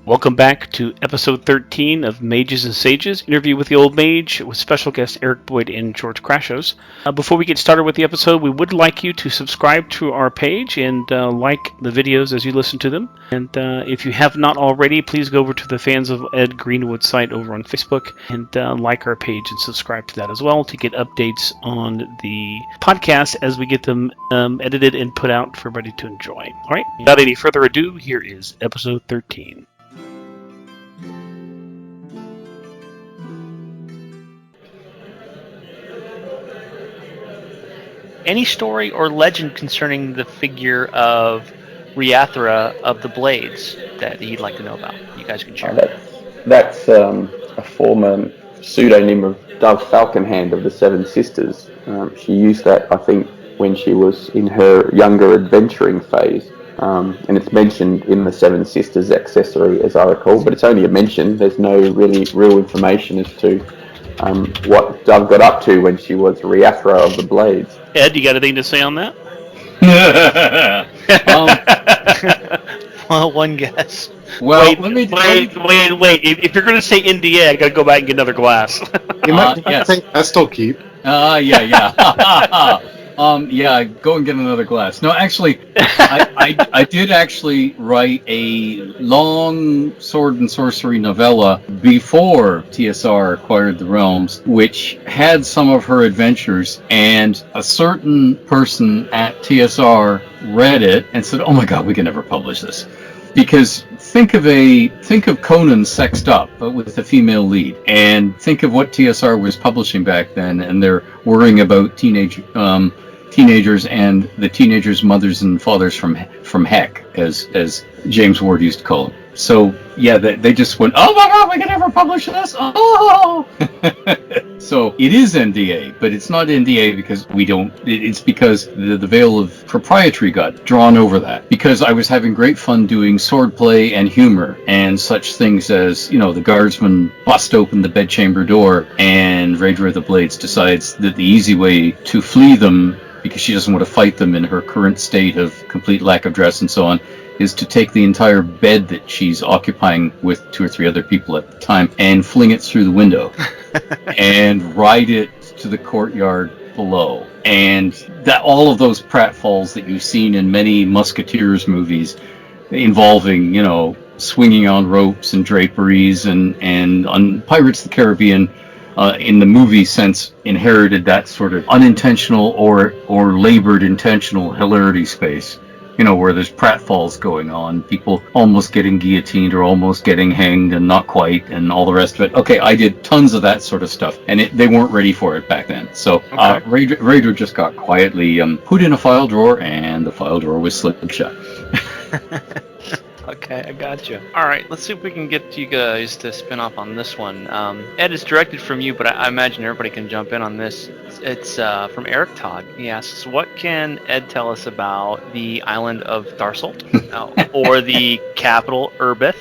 Welcome back to episode 13 of Mages and Sages, interview with the Old Mage with special guests Eric Boyd and George Crashos. Before we get started with the episode, we would like you to subscribe to our page and like the videos as you listen to them. And if you have not already, please go over to the Fans of Ed Greenwood site over on Facebook and like our page and subscribe to that as well to get updates on the podcast as we get them edited and put out for everybody to enjoy. All right, without any further ado, here is episode 13. Any story or legend concerning the figure of Riathra of the Blades that you'd like to know about? You guys can share. That's a former pseudonym of Dove Falconhand of the Seven Sisters. She used that, I think, when she was in her younger adventuring phase. And it's mentioned in the Seven Sisters accessory, as I recall, but it's only a mention. There's no really real information as to what Dove got up to when she was Riathra of the Blades. Ed, you got anything to say on that? Well, one guess. Well, wait. If you're going to say NDA, I got to go back and get another glass. Yes. I still keep. Yeah. Yeah, go and get another glass. No, actually, I did actually write a long sword and sorcery novella before TSR acquired the realms, which had some of her adventures, and a certain person at TSR read it and said, "Oh my God, we can never publish this." Because think of Conan sexed up, but with a female lead, and think of what TSR was publishing back then, and they're worrying about teenagers and the teenagers' mothers and fathers from heck, as James Ward used to call them. So yeah, they just went, "Oh my God, we can never publish this!" Oh, so it is NDA, but it's not NDA because we don't. It's because the veil of proprietary got drawn over that. Because I was having great fun doing swordplay and humor and such things as, the guardsmen bust open the bedchamber door, and Raidra of the Blades decides that the easy way to flee them, because she doesn't want to fight them in her current state of complete lack of dress and so on, is to take the entire bed that she's occupying with 2 or 3 other people at the time and fling it through the window and ride it to the courtyard below. And that all of those pratfalls that you've seen in many Musketeers movies involving, swinging on ropes and draperies and on Pirates of the Caribbean, in the movie sense, inherited that sort of unintentional or labored intentional hilarity space, where there's pratfalls going on, people almost getting guillotined or almost getting hanged and not quite, and all the rest of it. Okay, I did tons of that sort of stuff, and they weren't ready for it back then. So Raider just got quietly put in a file drawer, and the file drawer was slipped shut. Okay, I gotcha. All right, let's see if we can get you guys to spin off on this one. Ed, is directed from you, but I imagine everybody can jump in on this. It's from Eric Todd. He asks, what can Ed tell us about the island of Tharselt, or the capital, Urbith,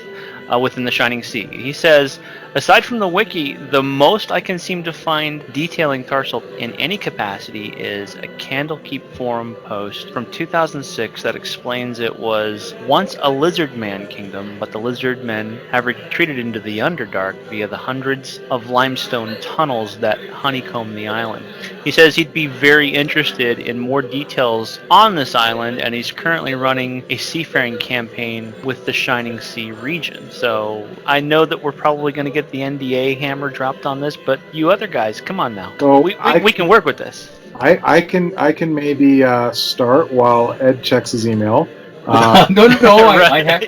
within the Shining Sea? He says, aside from the wiki, the most I can seem to find detailing Tharselt in any capacity is a Candlekeep forum post from 2006 that explains it was once a lizard man kingdom, but the lizard men have retreated into the Underdark via the hundreds of limestone tunnels that honeycomb the island. He says he'd be very interested in more details on this island, and he's currently running a seafaring campaign with the Shining Sea region. So I know that we're probably going to get the NDA hammer dropped on this, but you other guys, come on now. So we can work with this. I can maybe start while Ed checks his email. No. Right.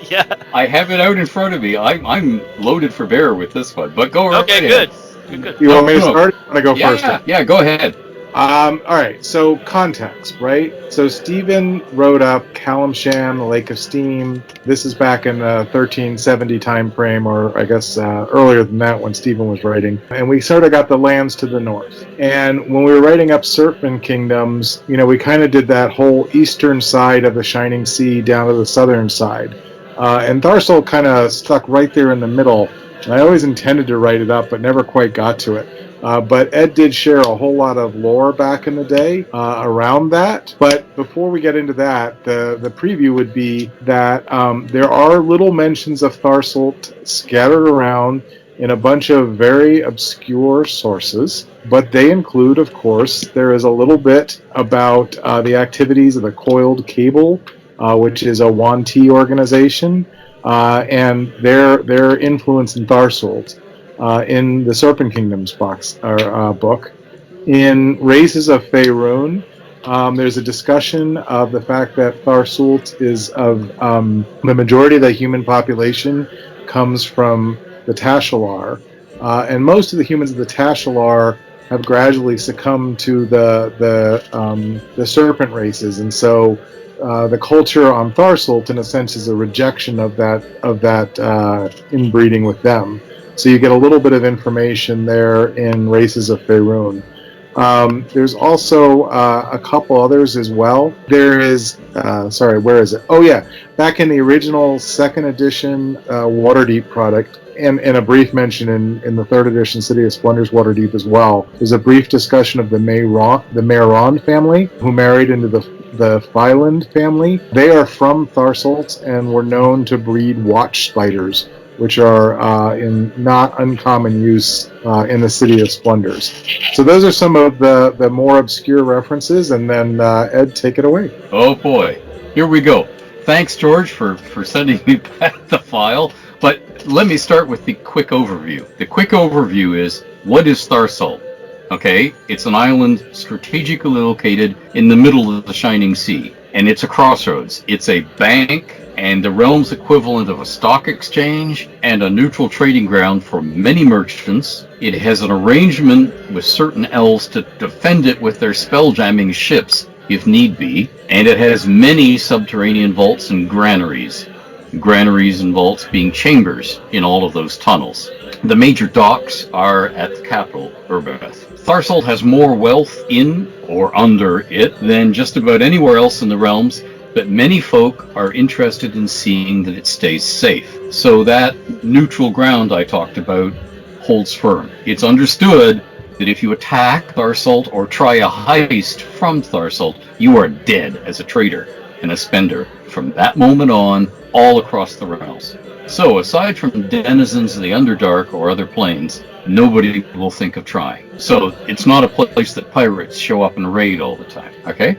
I have it out in front of me. I'm loaded for bear with this one. But go right ahead. Okay, good. You want me to start? I want to go first. Yeah, go ahead. All right, so context, right? So Stephen wrote up Calimshan, the Lake of Steam. This is back in the 1370 time frame, or I guess earlier than that when Stephen was writing. And we sort of got the lands to the north. And when we were writing up Serpent Kingdoms, we kind of did that whole eastern side of the Shining Sea down to the southern side. And Tharsal kind of stuck right there in the middle. And I always intended to write it up, but never quite got to it. But Ed did share a whole lot of lore back in the day around that. But before we get into that, the preview would be that there are little mentions of Tharsalt scattered around in a bunch of very obscure sources. But they include, of course, there is a little bit about the activities of the Coiled Cable, which is a Wanti organization, and their influence in Tharsalt. In the Serpent Kingdoms book. In Races of Faerun, there's a discussion of the fact that Tharsalt is of the majority of the human population comes from the Tashalar, and most of the humans of the Tashalar have gradually succumbed to the serpent races, and so the culture on Tharsalt, in a sense, is a rejection of that inbreeding with them. So you get a little bit of information there in Races of Faerun. There's also a couple others as well. There is, where is it? Oh yeah, back in the original second edition Waterdeep product, and a brief mention in the third edition City of Splendor's Waterdeep as well. There's a brief discussion of the Mehron family, who married into the Fyland family. They are from Tharsalt and were known to breed watch spiders, which are in not uncommon use in the City of Splendors. So those are some of the more obscure references, and then Ed, take it away. Oh boy, here we go. Thanks, George, for sending me back the file. But let me start with the quick overview. The quick overview is, what is Tharsalt? Okay, it's an island strategically located in the middle of the Shining Sea, and it's a crossroads. It's a bank and the realm's equivalent of a stock exchange and a neutral trading ground for many merchants. It has an arrangement with certain elves to defend it with their spell-jamming ships, if need be, and it has many subterranean vaults and granaries. Granaries and vaults being chambers in all of those tunnels. The major docks are at the capital, Urbeth. Tharsalt has more wealth in or under it than just about anywhere else in the realms, but many folk are interested in seeing that it stays safe. So that neutral ground I talked about holds firm. It's understood that if you attack Tharsalt or try a heist from Tharsalt, you are dead as a trader and a spender from that moment on, all across the realms. So aside from denizens of the Underdark or other planes, nobody will think of trying. So it's not a place that pirates show up and raid all the time, okay?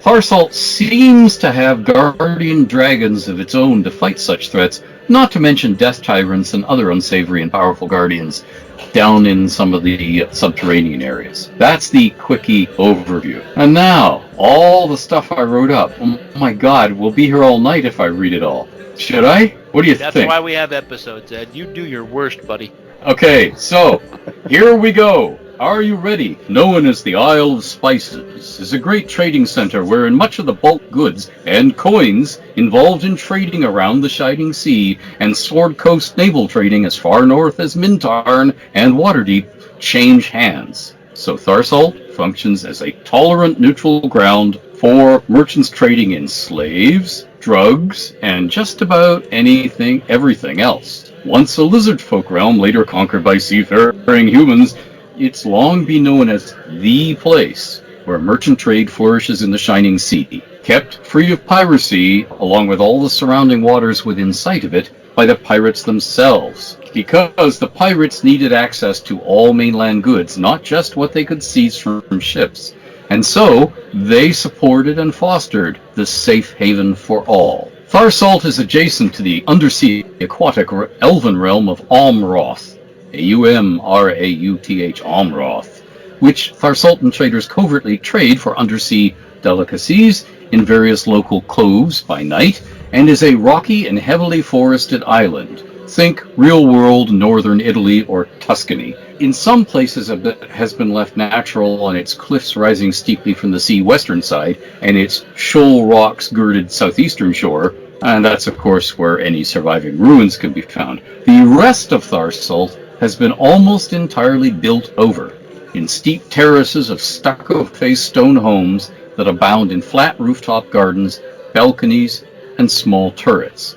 Tharsalt seems to have guardian dragons of its own to fight such threats, not to mention death tyrants and other unsavory and powerful guardians down in some of the subterranean areas. That's the quickie overview. And now, all the stuff I wrote up. Oh my god, we'll be here all night if I read it all. Should I? What do you think? That's why we have episodes, Ed. You do your worst, buddy. Okay, so, here we go. Are you ready? Known as the Isle of Spices, is a great trading center wherein much of the bulk goods and coins involved in trading around the Shining Sea and Sword Coast naval trading as far north as Mintarn and Waterdeep change hands. So Tharsalt functions as a tolerant neutral ground for merchants trading in slaves, drugs, and just about everything else. Once a lizard folk realm, later conquered by seafaring humans, it's long been known as the place where merchant trade flourishes in the Shining Sea, kept free of piracy, along with all the surrounding waters within sight of it, by the pirates themselves, because the pirates needed access to all mainland goods, not just what they could seize from ships. And so, they supported and fostered the safe haven for all. Tharsalt is adjacent to the undersea aquatic elven realm of Omroth, Umrauth, Omroth, which Tharsaltan traders covertly trade for undersea delicacies in various local coves by night, and is a rocky and heavily forested island, Think real-world northern Italy or Tuscany. In some places, it has been left natural on its cliffs rising steeply from the sea western side and its shoal rocks girded southeastern shore, and that's of course where any surviving ruins can be found. The rest of Tharsalt has been almost entirely built over, in steep terraces of stucco-faced stone homes that abound in flat rooftop gardens, balconies, and small turrets.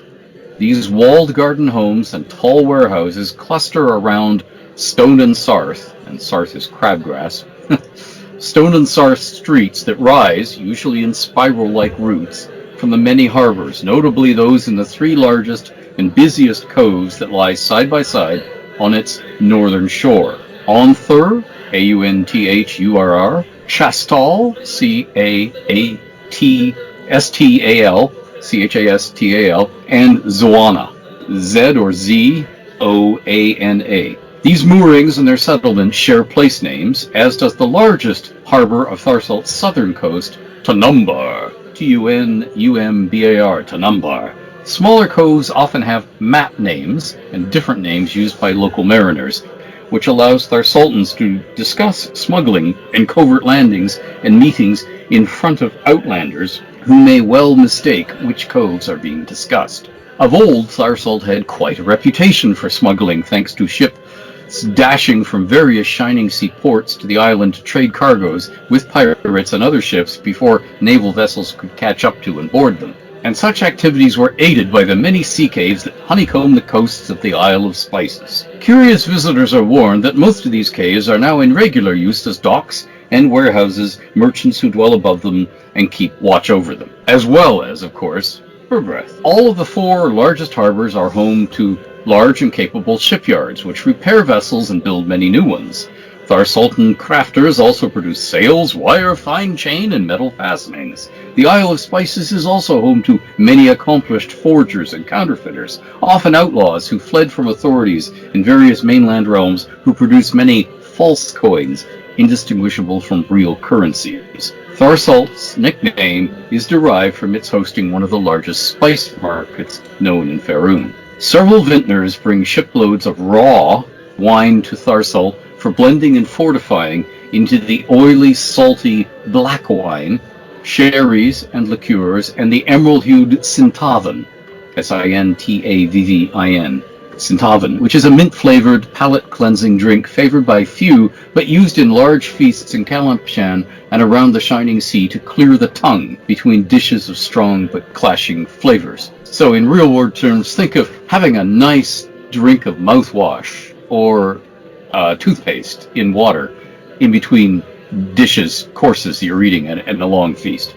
These walled garden homes and tall warehouses cluster around Stone and Sarth is crabgrass, Stone and Sarth streets that rise, usually in spiral-like routes, from the many harbors, notably those in the three largest and busiest coves that lie side by side on its northern shore. Aunthur, Aunthurr, Chastal, Castastal, Chastal, and Zoana, Z or Zoana. These moorings and their settlements share place names, as does the largest harbor of Tharsalt's southern coast, Tunumbar, Tunumbar, Tunumbar. Smaller coves often have map names and different names used by local mariners, which allows Tharsaltans to discuss smuggling and covert landings and meetings in front of outlanders who may well mistake which coves are being discussed. Of old, Tharsalt had quite a reputation for smuggling, thanks to ships dashing from various shining sea ports to the island to trade cargoes with pirates and other ships before naval vessels could catch up to and board them. And such activities were aided by the many sea caves that honeycomb the coasts of the Isle of Spices. Curious visitors are warned that most of these caves are now in regular use as docks and warehouses, merchants who dwell above them and keep watch over them, as well as, of course, Burbreath. All of the four largest harbors are home to large and capable shipyards, which repair vessels and build many new ones. Tharsaltan crafters also produce sails, wire, fine chain, and metal fastenings. The Isle of Spices is also home to many accomplished forgers and counterfeiters, often outlaws who fled from authorities in various mainland realms who produce many false coins, indistinguishable from real currencies. Tharsalt's nickname is derived from its hosting one of the largest spice markets known in Faerun. Several vintners bring shiploads of raw wine to Tharsalt for blending and fortifying into the oily, salty black wine, sherries and liqueurs, and the emerald-hued Sintavn, Sintavn, Sintavn, which is a mint-flavored, palate-cleansing drink favored by few, but used in large feasts in Calamshan and around the Shining Sea to clear the tongue between dishes of strong but clashing flavors. So in real-world terms, think of having a nice drink of mouthwash or toothpaste in water in between courses you're eating at a long feast.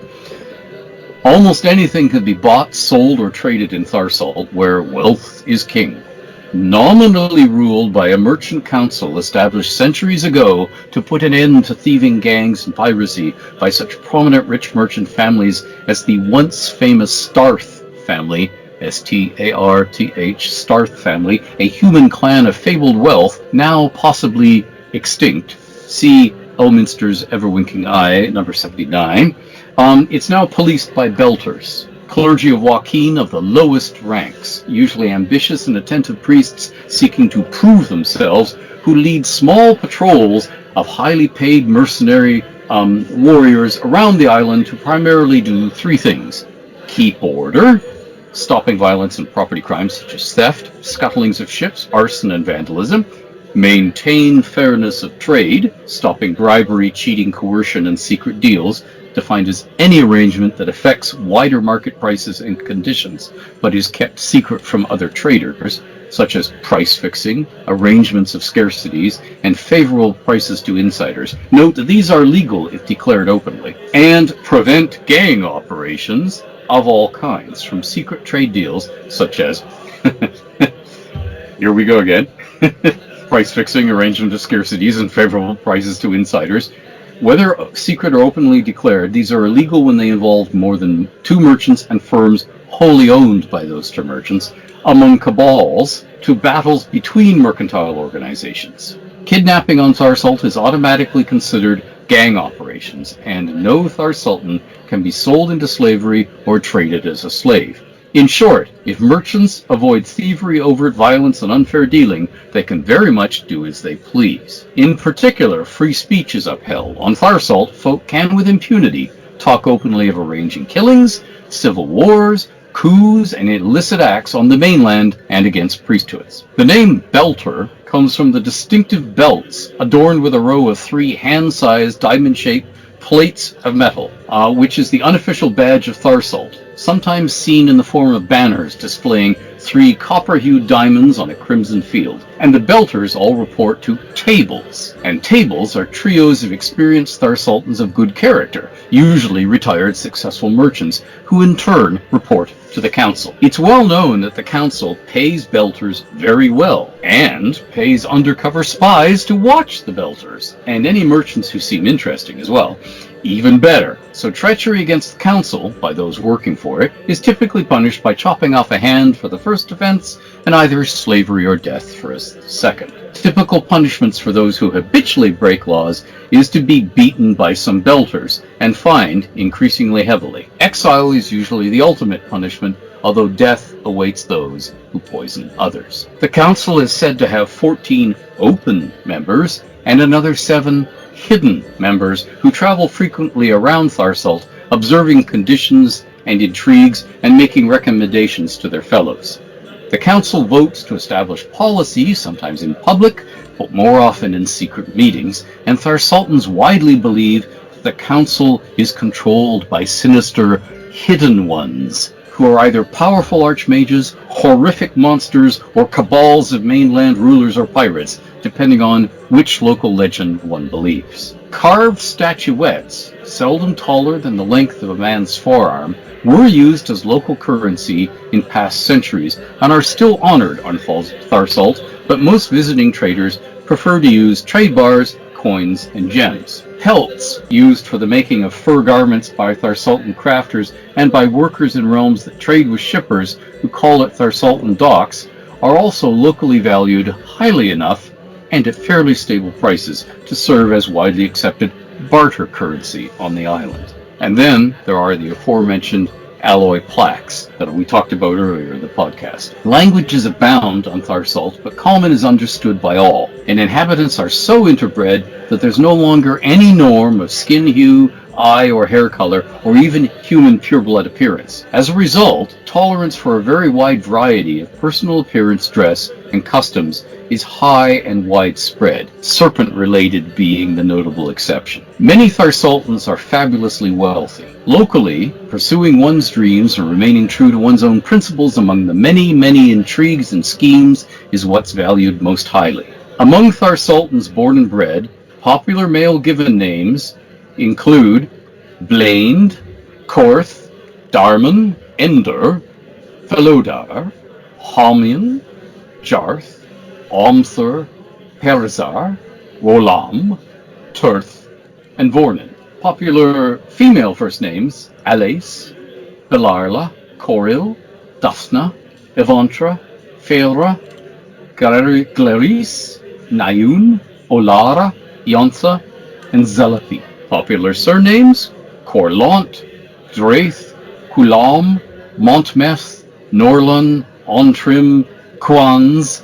Almost anything can be bought, sold, or traded in Tharsalt, where wealth is king. Nominally ruled by a merchant council established centuries ago to put an end to thieving gangs and piracy by such prominent rich merchant families as the once famous Starth family, Starth, Starth family, a human clan of fabled wealth, now possibly extinct. See Elminster's Ever-Winking Eye, number 79. It's now policed by belters, clergy of Joaquin of the lowest ranks, usually ambitious and attentive priests seeking to prove themselves, who lead small patrols of highly paid mercenary warriors around the island to primarily do three things: keep order, stopping violence and property crimes such as theft, scuttlings of ships, arson, and vandalism; maintain fairness of trade, stopping bribery, cheating, coercion, and secret deals, defined as any arrangement that affects wider market prices and conditions, but is kept secret from other traders, such as price fixing, arrangements of scarcities, and favorable prices to insiders. Note that these are legal if declared openly. And prevent gang operations of all kinds, from secret trade deals such as here we go again, price fixing, arrangement of scarcities, and favorable prices to insiders. Whether secret or openly declared, these are illegal when they involve more than two merchants and firms wholly owned by those two merchants, among cabals, to battles between mercantile organizations. Kidnapping on Tharsalt is automatically considered gang operations, and no Tharsaltan can be sold into slavery or traded as a slave. In short, if merchants avoid thievery, overt violence, and unfair dealing, they can very much do as they please. In particular, free speech is upheld. On Tharsalt, folk can with impunity talk openly of arranging killings, civil wars, coups, and illicit acts on the mainland and against priesthoods. The name Belter comes from the distinctive belts adorned with a row of 3 hand-sized, diamond-shaped plates of metal, which is the unofficial badge of Tharsalt, sometimes seen in the form of banners displaying 3 copper-hued diamonds on a crimson field. And the Belters all report to tables, and tables are trios of experienced Tharsaltans of good character, usually retired successful merchants, who in turn report to the council. It's well known that the council pays Belters very well, and pays undercover spies to watch the Belters, and any merchants who seem interesting as well. Even better. So treachery against the council, by those working for it, is typically punished by chopping off a hand for the first offense, and either slavery or death for a second. Typical punishments for those who habitually break laws is to be beaten by some Belters, and fined increasingly heavily. Exile is usually the ultimate punishment, although death awaits those who poison others. The council is said to have 14 open members, and another 7 hidden members who travel frequently around Tharsalt, observing conditions and intrigues and making recommendations to their fellows. The council votes to establish policy, sometimes in public, but more often in secret meetings, and Tharsaltans widely believe that the council is controlled by sinister hidden ones, who are either powerful archmages, horrific monsters, or cabals of mainland rulers or pirates, depending on which local legend one believes. Carved statuettes, seldom taller than the length of a man's forearm, were used as local currency in past centuries and are still honored on Tharsalt, but most visiting traders prefer to use trade bars, coins, and gems. Pelts, used for the making of fur garments by Tharsaltan crafters and by workers in realms that trade with shippers who call it Tharsaltan docks, are also locally valued highly enough and at fairly stable prices to serve as widely accepted barter currency on the island. And then there are the aforementioned alloy plaques that we talked about earlier in the podcast. Languages abound on Tharsalt, but common is understood by all, and inhabitants are so interbred that there's no longer any norm of skin hue, eye or hair color, or even human pureblood appearance. As a result, tolerance for a very wide variety of personal appearance, dress, and customs is high and widespread, serpent-related being the notable exception. Many Tharsaltans are fabulously wealthy. Locally, pursuing one's dreams and remaining true to one's own principles among the many, many intrigues and schemes is what's valued most highly. Among Tharsaltans born and bred, popular male given names include Blained, Korth, Darman, Ender, Felodar, Halmian, Jarth, Omthur, Perazar, Wolam, Turth, and Vornin. Popular female first names: Alais, Belarla, Coril, Daphna, Evantra, Faelra, Glaris, Nayun, Olara, Yontha, and Zelapi. Popular surnames: Corlant, Draith, Hulam, Montmeth, Norlan, Ontrim, Quans,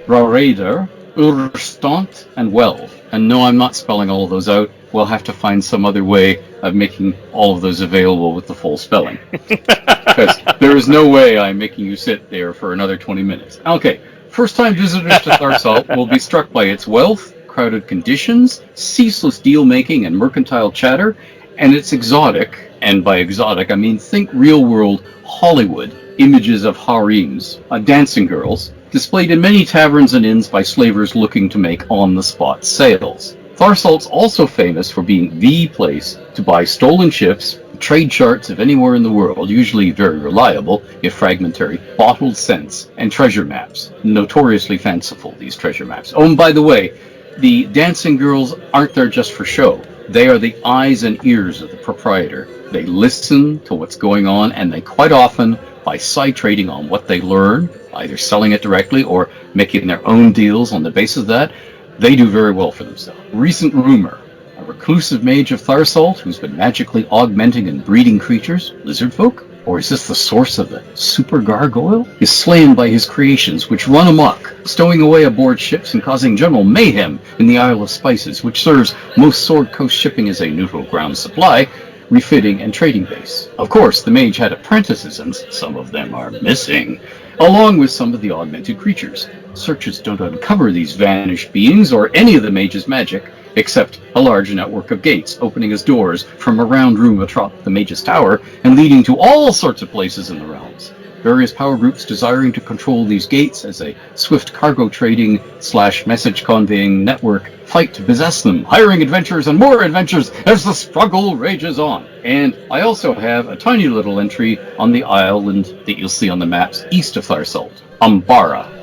Rarader, Urstant, and Welv. And no, I'm not spelling all of those out. We'll have to find some other way of making all of those available with the full spelling. Because there is no way I'm making you sit there for another 20 minutes. Okay, first-time visitors to Tharsalt will be struck by its wealth, crowded conditions, ceaseless deal-making and mercantile chatter, and its exotic, and by exotic I mean think real-world Hollywood, images of harems, dancing girls, displayed in many taverns and inns by slavers looking to make on-the-spot sales. Tharsalt's also famous for being the place to buy stolen ships, trade charts of anywhere in the world, usually very reliable, if fragmentary, bottled scents, and treasure maps. Notoriously fanciful, these treasure maps. Oh, and by the way, the dancing girls aren't there just for show. They are the eyes and ears of the proprietor. They listen to what's going on, and they quite often, by side trading on what they learn, either selling it directly or making their own deals on the basis of that, they do very well for themselves. Recent rumor: a reclusive mage of Tharsalt who's been magically augmenting and breeding creatures, lizard folk, Or is this the source of the super gargoyle? Is slain by his creations, which run amok, stowing away aboard ships and causing general mayhem in the Isle of Spices, which serves most Sword Coast shipping as a neutral ground supply, refitting, and trading base. Of course, the mage had apprentices, and some of them are missing, along with some of the augmented creatures. Searches don't uncover these vanished beings or any of the mage's magic, except a large network of gates opening as doors from a round room atop the mage's tower and leading to all sorts of places in the realms. Various power groups desiring to control these gates as a swift cargo trading / message conveying network fight to possess them, hiring adventurers and more adventures as the struggle rages on. And I also have a tiny little entry on the island that you'll see on the maps east of Tharsalt, Umbara.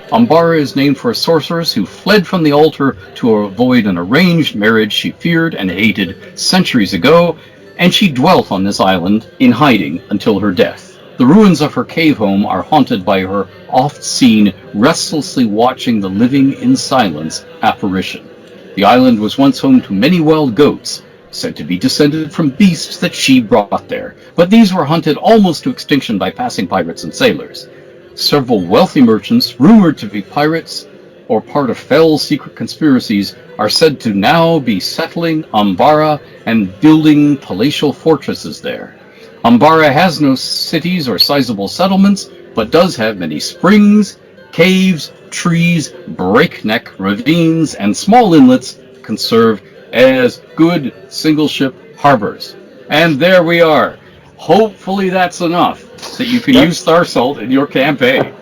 Umbara is named for a sorceress who fled from the altar to avoid an arranged marriage she feared and hated centuries ago, and she dwelt on this island in hiding until her death. The ruins of her cave home are haunted by her oft-seen, restlessly watching the living in silence apparition. The island was once home to many wild goats, said to be descended from beasts that she brought there, but these were hunted almost to extinction by passing pirates and sailors. Several wealthy merchants, rumored to be pirates or part of fell secret conspiracies, are said to now be settling Umbara and building palatial fortresses there. Umbara has no cities or sizable settlements, but does have many springs, caves, trees, breakneck ravines, and small inlets can serve as good single-ship harbors. And there we are. Hopefully that's enough that you can use Tharsalt in your campaign.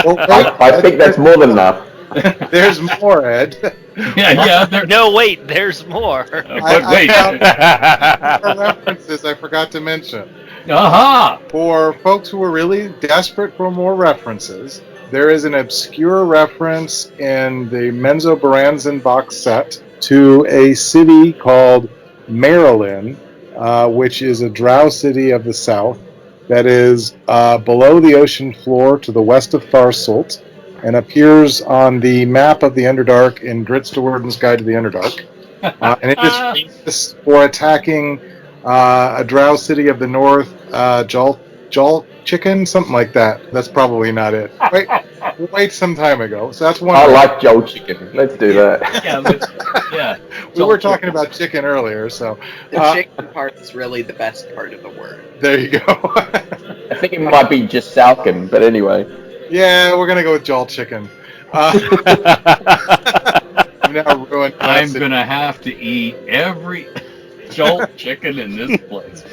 Well, I think that's more than enough. there's more, Ed. Yeah. No, wait, there's more. But wait. I found references I forgot to mention. Aha! For folks who are really desperate for more references, there is an obscure reference in the Menzo Baranzan box set to a city called Marilyn, which is a drow city of the south that is below the ocean floor to the west of Tharsalt and appears on the map of the Underdark in Dritz de Warden's Guide to the Underdark. And it is famous for attacking a drow city of the north, Jal Chicken, something like that. That's probably not it. Wait some time ago. So that's one. I like Joel Chicken. Let's do that. Yeah. We were talking about chicken earlier, so The chicken part is really the best part of the word. there you go. I think it might be just Salkin, but anyway. Yeah, we're gonna go with Jal Chicken. I've now ruined. I'm gonna have to eat every jolt chicken in this place.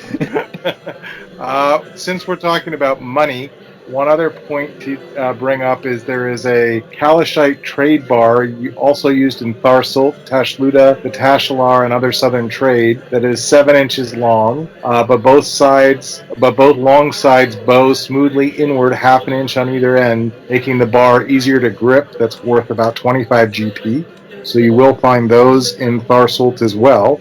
Since we're talking about money, one other point to bring up is there is a Kalashite trade bar also used in Tharsalt, Tashluda, the Tashalar, and other southern trade that is 7 inches long, but both long sides bow smoothly inward 1/2 an inch on either end, making the bar easier to grip. That's worth about 25 GP. So you will find those in Tharsalt as well.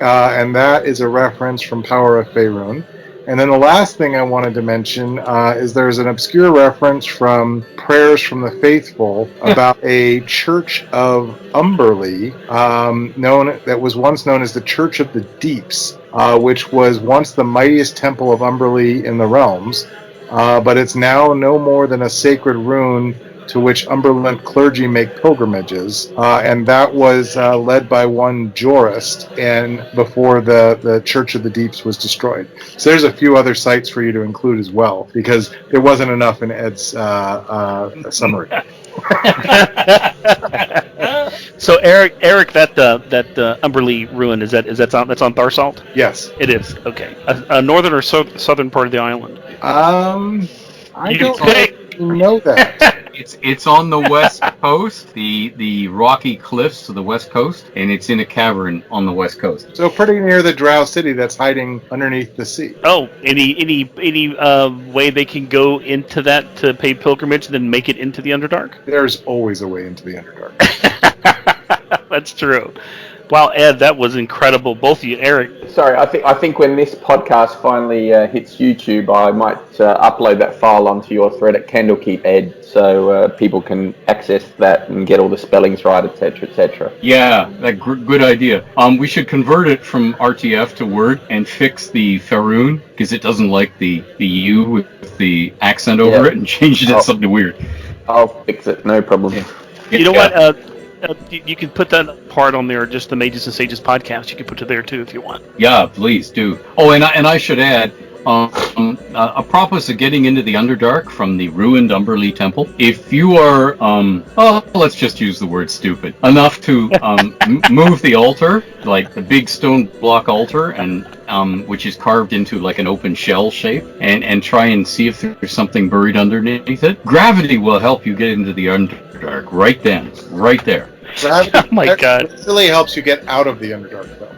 And that is a reference from Power of Faerun. And then the last thing I wanted to mention is there's an obscure reference from Prayers from the Faithful about a church of Umberley, that was once known as the Church of the Deeps, which was once the mightiest temple of Umberley in the realms, but it's now no more than a sacred rune to which Umberland clergy make pilgrimages, and that was led by one Jorist, and before the Church of the Deeps was destroyed. So there's a few other sites for you to include as well, because there wasn't enough in Ed's summary. So Eric, that Umberley ruin that's on Tharsalt? Yes. It is. Okay. A northern or southern part of the island? I You don't say- know that. It's on the west coast, the rocky cliffs to the west coast, and it's in a cavern on the west coast. So pretty near the drow city that's hiding underneath the sea. Oh, any way they can go into that to pay pilgrimage and then make it into the Underdark? There's always a way into the Underdark. That's true. Wow, Ed, that was incredible. Both of you, Eric. Sorry, I think when this podcast finally hits YouTube, I might upload that file onto your thread at Candlekeep Ed, so people can access that and get all the spellings right, etc., etc. Yeah, good idea. We should convert it from RTF to Word and fix the Faroon, because it doesn't like the U with the accent over it, and change it to something weird. I'll fix it, no problem. Yeah. You know what? You can put that part on there, just the Mages and Sages podcast. You can put it there too if you want. Yeah, please do. Oh, and I should add, apropos of getting into the Underdark from the ruined Umberlee Temple, if you are, let's just use the word stupid, enough to move the altar, like the big stone block altar, and which is carved into like an open shell shape, and try and see if there's something buried underneath it, gravity will help you get into the Underdark right then, right there. Gravity Oh my God. really helps you get out of the Underdark, though.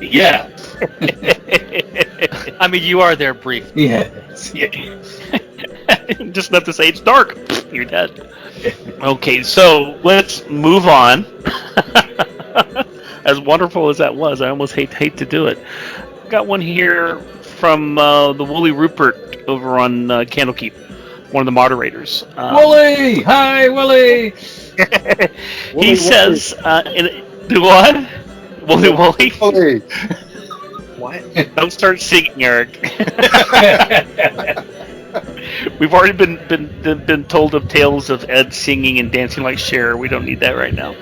Yeah. I mean, you are there briefly. Yes. Just enough to say it's dark. You're dead. Okay, so let's move on. As wonderful as that was, I almost hate to do it. Got one here from the Woolly Rupert over on Candlekeep, one of the moderators. Wooly! Hi, Wooly! He says, do what? Woolly? Hey, What? Don't start singing, Eric. We've already been told of tales of Ed singing and dancing like Cher. We don't need that right now.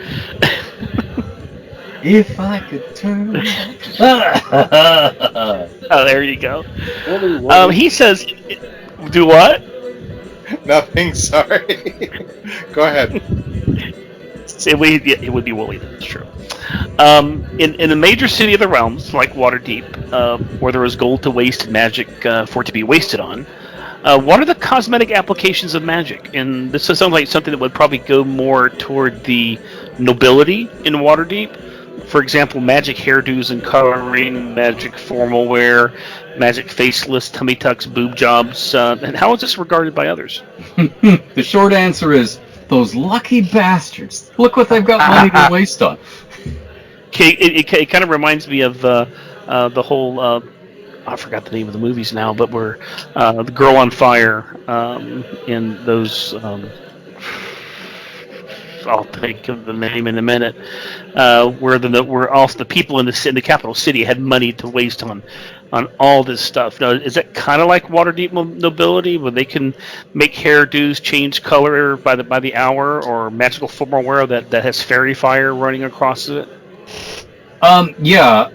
If I could turn. Oh, there you go. Woolly. He says, do what? Nothing, sorry. Go ahead. It would be Woolly, that's true. In a major city of the realms, like Waterdeep, where there is gold to waste and magic for it to be wasted on, what are the cosmetic applications of magic? And this sounds like something that would probably go more toward the nobility in Waterdeep. For example, magic hairdos and coloring, magic formal wear, magic faceless, tummy tucks, boob jobs. And how is this regarded by others? The short answer is those lucky bastards. Look what they've got money to waste on. It kind of reminds me of the whole. I forgot the name of the movies now, but where the Girl on Fire in those. I'll think of the name in a minute. Where also the people in the capital city had money to waste on all this stuff. Now, is that kind of like Waterdeep nobility, where they can make hairdos change color by the hour, or magical formal wear that has fairy fire running across it? Yeah.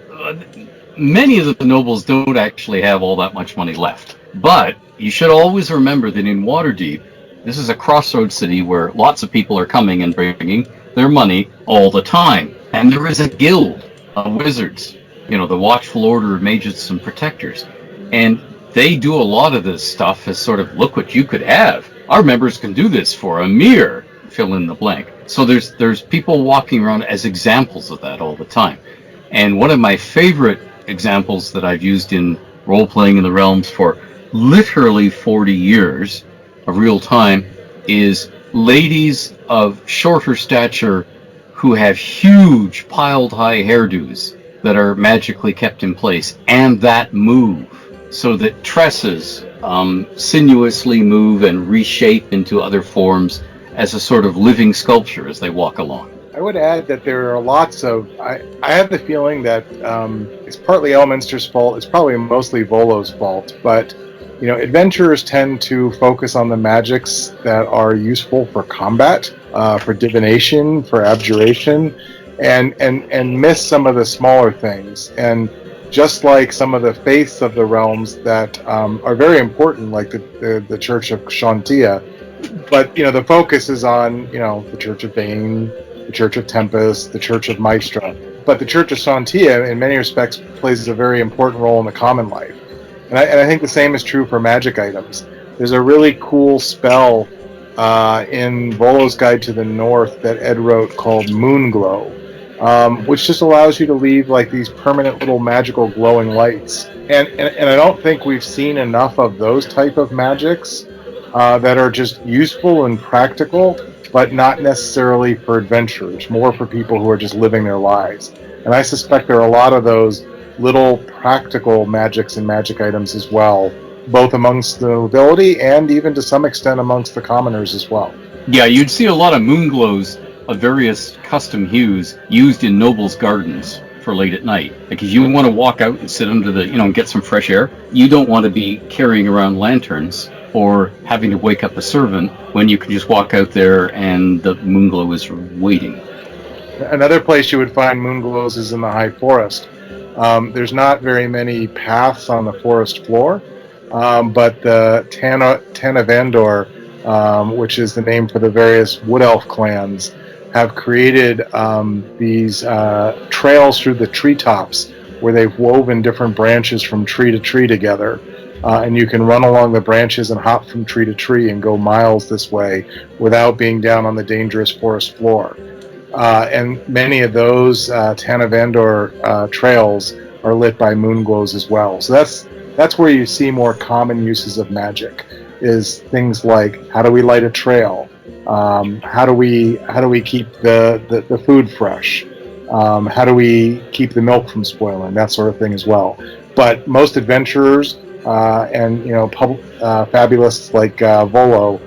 Many of the nobles don't actually have all that much money left. But you should always remember that in Waterdeep, this is a crossroads city where lots of people are coming and bringing their money all the time. And there is a guild of wizards, the Watchful Order of Mages and Protectors. And they do a lot of this stuff as sort of, look what you could have. Our members can do this for a mere fill in the blank. So there's people walking around as examples of that all the time. And one of my favorite examples that I've used in role-playing in the realms for literally 40 years of real time is ladies of shorter stature who have huge piled high hairdos that are magically kept in place and that move, so that tresses sinuously move and reshape into other forms as a sort of living sculpture as they walk along. I would add that there are lots of. I have the feeling that it's partly Elminster's fault. It's probably mostly Volo's fault, but adventurers tend to focus on the magics that are useful for combat, for divination, for abjuration, and miss some of the smaller things. And just like some of the faiths of the realms that are very important, like the Church of Shantia, but the focus is on the Church of Bane, the Church of Tempest, the Church of Maestra. But the Church of Shantia, in many respects, plays a very important role in the common life. And I think the same is true for magic items. There's a really cool spell in Volo's Guide to the North that Ed wrote called Moonglow, which just allows you to leave like these permanent little magical glowing lights. And I don't think we've seen enough of those type of magics that are just useful and practical, but not necessarily for adventurers, more for people who are just living their lives. And I suspect there are a lot of those little practical magics and magic items as well, both amongst the nobility and even to some extent amongst the commoners as well. Yeah, you'd see a lot of moon glows of various custom hues used in nobles' gardens for late at night. Like if you want to walk out and sit under the, and get some fresh air, you don't want to be carrying around lanterns or having to wake up a servant when you can just walk out there and the moon glow is waiting. Another place you would find moon glows is in the high forest. There's not very many paths on the forest floor, but the Tavern, which is the name for the various wood elf clans, have created these trails through the treetops where they've woven different branches from tree to tree together. And you can run along the branches and hop from tree to tree and go miles this way without being down on the dangerous forest floor. And many of those Tanavandor trails are lit by moon glows as well. So that's where you see more common uses of magic, is things like how do we light a trail, how do we keep the food fresh, how do we keep the milk from spoiling, that sort of thing as well. But most adventurers and fabulists like Volo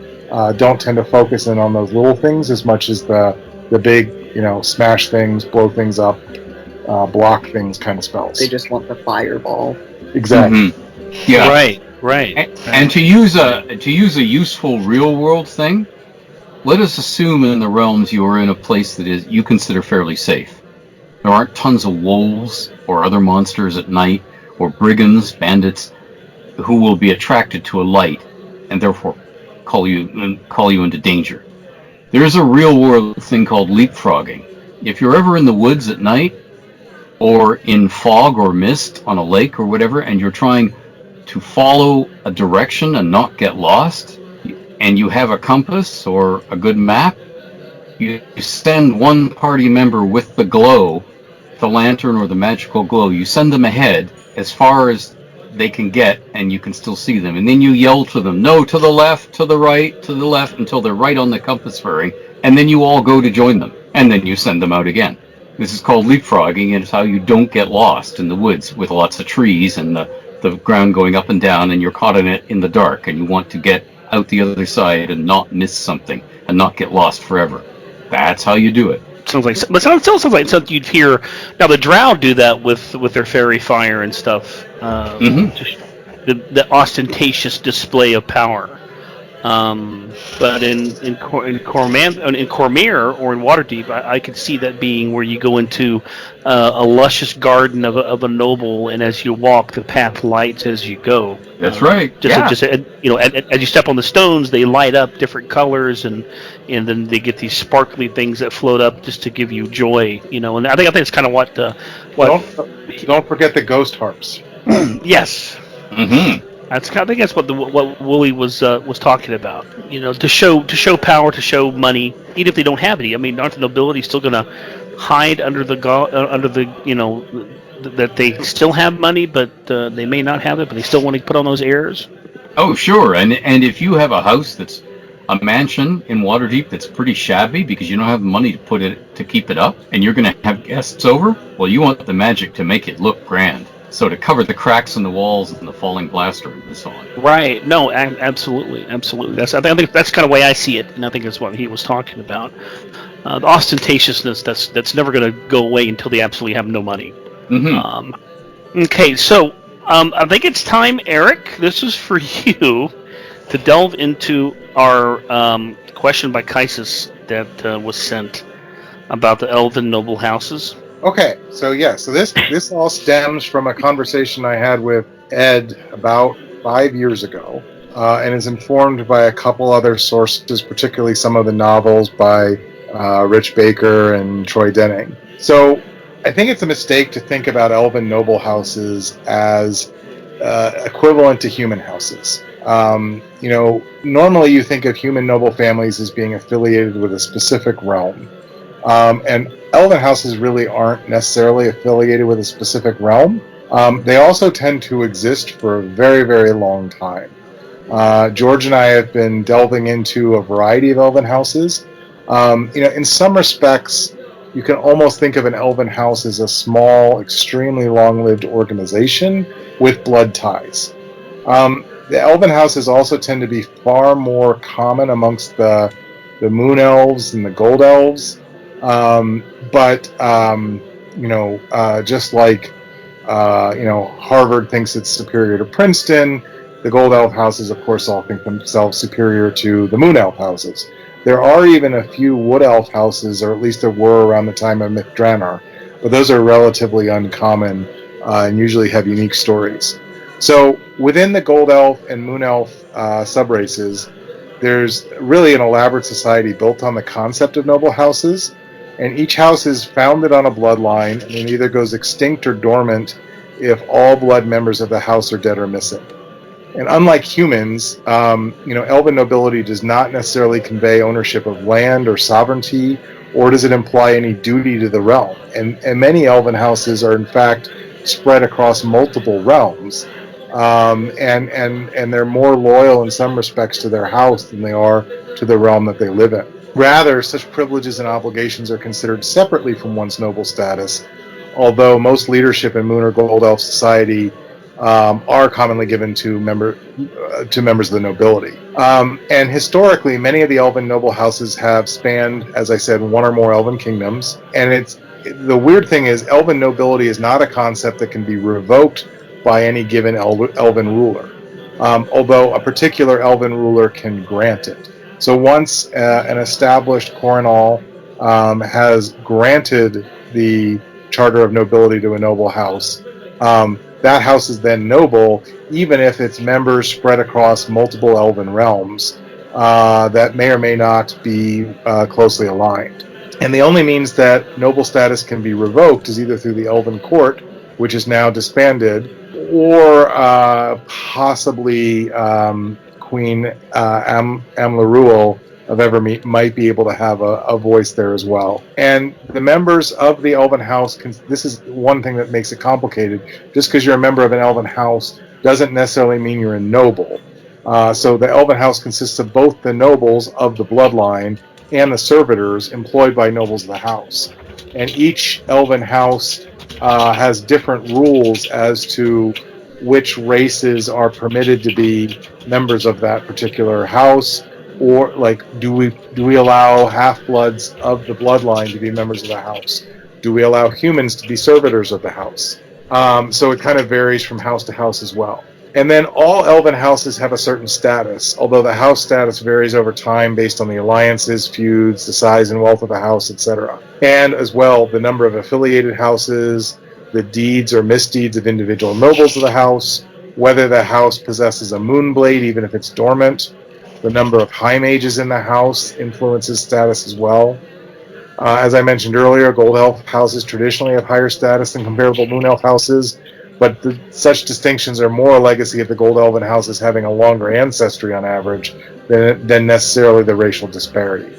don't tend to focus in on those little things as much as the big, smash things, blow things up, block things kind of spells. They just want the fireball. Exactly. Mm-hmm. Yeah. Right. And to use a useful real world thing, let us assume in the realms you are in a place that is you consider fairly safe. There aren't tons of wolves or other monsters at night, or brigands, bandits, who will be attracted to a light and therefore call you into danger. There is a real world thing called leapfrogging. If you're ever in the woods at night, or in fog or mist on a lake or whatever, and you're trying to follow a direction and not get lost, and you have a compass or a good map, you send one party member with the glow, the lantern or the magical glow, you send them ahead as far as they can get, and you can still see them. And then you yell to them, no, to the left, to the right, to the left, until they're right on the compass fairing, and then you all go to join them, and then you send them out again. This is called leapfrogging, and it's how you don't get lost in the woods with lots of trees and the ground going up and down, and you're caught in it in the dark, and you want to get out the other side and not miss something and not get lost forever. That's how you do it. Sounds like, but it still sounds like something you'd hear. Now the Drow do that with their fairy fire and stuff. Just the ostentatious display of power. But in Cormyr or in Waterdeep, I could see that being where you go into a luscious garden of a noble, and as you walk, the path lights as you go. That's right. As you step on the stones, they light up different colors, and then they get these sparkly things that float up just to give you joy. And I think it's kind of what. Don't forget the ghost harps. Yes. Mm-hmm. I think that's what Wooly was talking about. To show power, to show money, even if they don't have any. I mean, aren't the nobility still going to hide under the that they still have money, but they may not have it, but they still want to put on those airs? Oh, sure. And if you have a house that's a mansion in Waterdeep that's pretty shabby because you don't have the money to keep it up, and you're going to have guests over, well, you want the magic to make it look grand. So to cover the cracks in the walls and the falling plaster and so on. Right. No, absolutely. I think that's kind of the way I see it, and I think that's what he was talking about. The ostentatiousness that's never going to go away until they absolutely have no money. Mm-hmm. Okay, so I think it's time, Eric. This is for you to delve into our question by Kaisis that was sent about the Elven noble houses. Okay, so this all stems from a conversation I had with Ed about 5 years ago, and is informed by a couple other sources, particularly some of the novels by Rich Baker and Troy Denning. So I think it's a mistake to think about Elven noble houses as equivalent to human houses. Normally you think of human noble families as being affiliated with a specific realm. And Elven houses really aren't necessarily affiliated with a specific realm. They also tend to exist for a very, very long time. George and I have been delving into a variety of elven houses. In some respects, you can almost think of an elven house as a small, extremely long-lived organization with blood ties. The elven houses also tend to be far more common amongst the moon elves and the gold elves. Just like Harvard thinks it's superior to Princeton, the gold elf houses, of course, all think themselves superior to the moon elf houses. There are even a few wood elf houses, or at least there were around the time of Mythdranar, but those are relatively uncommon and usually have unique stories. So within the gold elf and moon elf subraces, there's really an elaborate society built on the concept of noble houses, and each house is founded on a bloodline, and it either goes extinct or dormant if all blood members of the house are dead or missing. And unlike humans, elven nobility does not necessarily convey ownership of land or sovereignty, or does it imply any duty to the realm. And many elven houses are in fact spread across multiple realms, and they're more loyal in some respects to their house than they are to the realm that they live in. Rather, such privileges and obligations are considered separately from one's noble status, although most leadership in Moon or Gold Elf society are commonly given to members of the nobility. And historically, many of the elven noble houses have spanned, as I said, one or more elven kingdoms. And the weird thing is, elven nobility is not a concept that can be revoked by any given elven ruler, although a particular elven ruler can grant it. So once an established Coronal has granted the charter of nobility to a noble house, that house is then noble, even if its members spread across multiple elven realms that may or may not be closely aligned. And the only means that noble status can be revoked is either through the elven court, which is now disbanded, or possibly Queen Amlaruel of Evermeet might be able to have a voice there as well. And the members of the Elven House, this is one thing that makes it complicated. Just because you're a member of an Elven House doesn't necessarily mean you're a noble. So the Elven House consists of both the nobles of the bloodline and the servitors employed by nobles of the house. And each Elven House has different rules as to which races are permitted to be members of that particular house, or like do we allow half-bloods of the bloodline to be members of the house? Do we allow humans to be servitors of the house? So it kind of varies from house to house as well. And then all elven houses have a certain status, although the house status varies over time based on the alliances, feuds, the size and wealth of the house, etc. And as well, the number of affiliated houses, the deeds or misdeeds of individual nobles of the house, whether the house possesses a moonblade, even if it's dormant. The number of high mages in the house influences status as well. As I mentioned earlier, gold elf houses traditionally have higher status than comparable moon elf houses, but such distinctions are more a legacy of the gold elven houses having a longer ancestry on average than necessarily the racial disparity.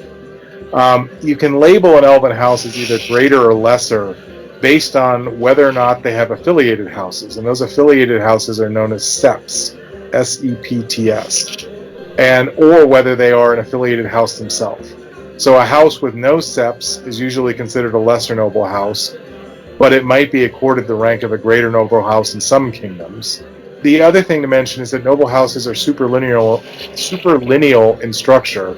You can label an elven house as either greater or lesser based on whether or not they have affiliated houses, and those affiliated houses are known as septs, S-E-P-T-S, or whether they are an affiliated house themselves. So a house with no septs is usually considered a lesser noble house, but it might be accorded the rank of a greater noble house in some kingdoms. The other thing to mention is that noble houses are superlineal in structure,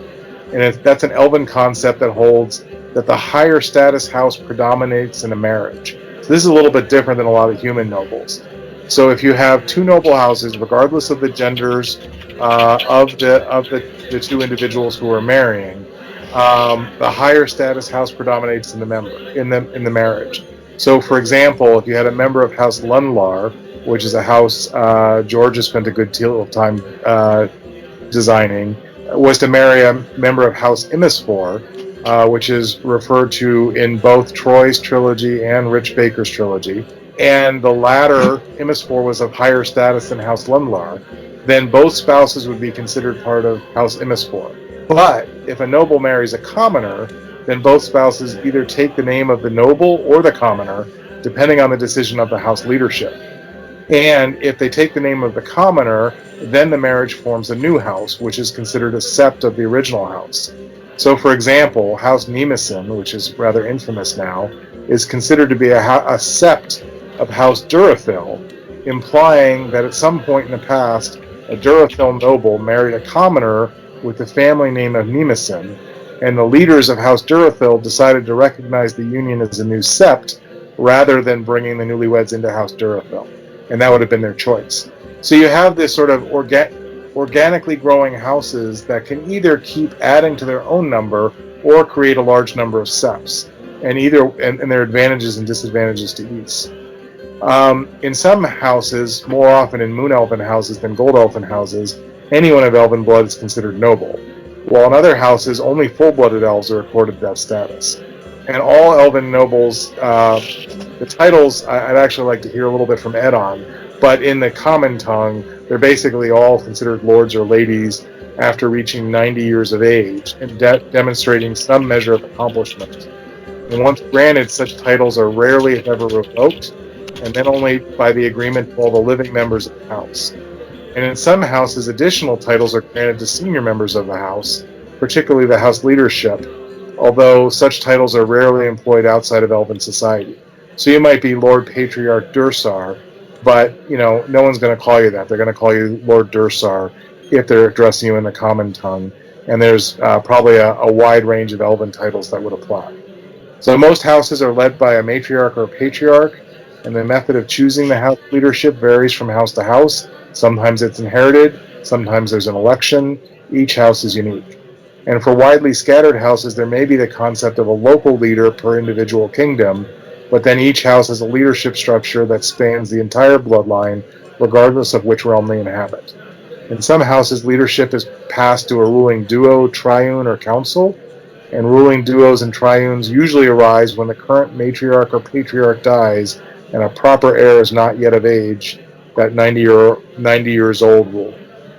and that's an elven concept that holds that the higher status house predominates in a marriage. So this is a little bit different than a lot of human nobles. So if you have two noble houses, regardless of the genders of the two individuals who are marrying, the higher status house predominates in the marriage. So, for example, if you had a member of House Lunlar, which is a house George has spent a good deal of time designing, was to marry a member of House Imisfor, which is referred to in both Troy's trilogy and Rich Baker's trilogy, and the latter, Imisfor, was of higher status than House Lunlar, then both spouses would be considered part of House Imisfor. But if a noble marries a commoner, then both spouses either take the name of the noble or the commoner, depending on the decision of the house leadership. And if they take the name of the commoner, then the marriage forms a new house, which is considered a sept of the original house. So, for example, House Nemesyn, which is rather infamous now, is considered to be a sept of House Durathil, implying that at some point in the past, a Durathil noble married a commoner with the family name of Nemesyn, and the leaders of House Durathil decided to recognize the union as a new sept rather than bringing the newlyweds into House Durathil. And that would have been their choice. So you have this sort of organically growing houses that can either keep adding to their own number or create a large number of septs, and there are advantages and disadvantages to each. In some houses, more often in Moon Elven houses than Gold Elven houses, anyone of Elven blood is considered noble, while in other houses, only full-blooded elves are accorded that status. And all Elven nobles, the titles I'd actually like to hear a little bit from Ed on, but in the common tongue, they're basically all considered lords or ladies after reaching 90 years of age and demonstrating some measure of accomplishment. And once granted, such titles are rarely, if ever, revoked, and then only by the agreement of all the living members of the house. And in some houses, additional titles are granted to senior members of the house, particularly the house leadership, although such titles are rarely employed outside of Elven society. So you might be Lord Patriarch Dursar, but no one's going to call you that. They're going to call you Lord Dursar if they're addressing you in the common tongue, and there's probably a wide range of Elven titles that would apply. So most houses are led by a matriarch or a patriarch, and the method of choosing the house leadership varies from house to house. Sometimes it's inherited, sometimes there's an election. Each house is unique. And for widely scattered houses, there may be the concept of a local leader per individual kingdom, but then each house has a leadership structure that spans the entire bloodline, regardless of which realm they inhabit. In some houses, leadership is passed to a ruling duo, triune, or council, and ruling duos and triunes usually arise when the current matriarch or patriarch dies and a proper heir is not yet of age, that 90 years old rule.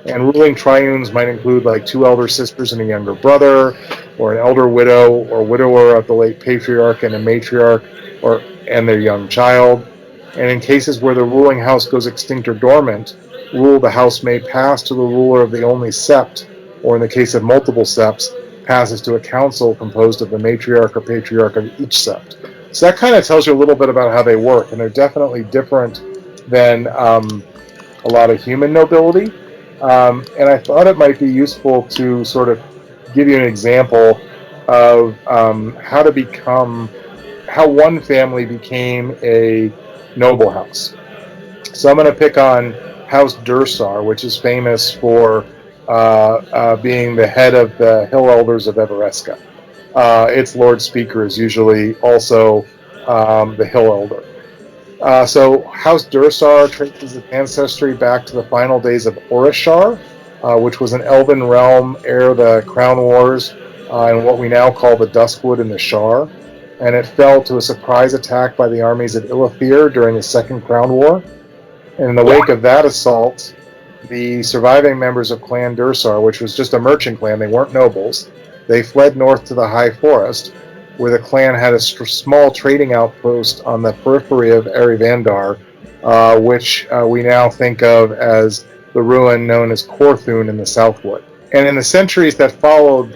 And ruling triunes might include like 2 elder sisters and a younger brother, or an elder widow or widower of the late patriarch and a matriarch and their young child. And in cases where the ruling house goes extinct or dormant, the house may pass to the ruler of the only sept, or in the case of multiple septs, passes to a council composed of the matriarch or patriarch of each sept. So that kind of tells you a little bit about how they work, and they're definitely different than a lot of human nobility. And I thought it might be useful to sort of give you an example of how one family became a noble house. So I'm going to pick on House Dursar, which is famous for being the head of the Hill Elders of Everesca. Its Lord Speaker is usually also the Hill Elder. So House Dursar traces its ancestry back to the final days of Orishar, which was an elven realm ere the Crown Wars and what we now call the Duskwood and the Shar. And it fell to a surprise attack by the armies of Ilithir during the Second Crown War. And in the wake of that assault, the surviving members of Clan Dursar, which was just a merchant clan, they weren't nobles, they fled north to the High Forest, where the clan had a small trading outpost on the periphery of Erivandar, which we now think of as the ruin known as Korthun in the Southwood. And in the centuries that followed,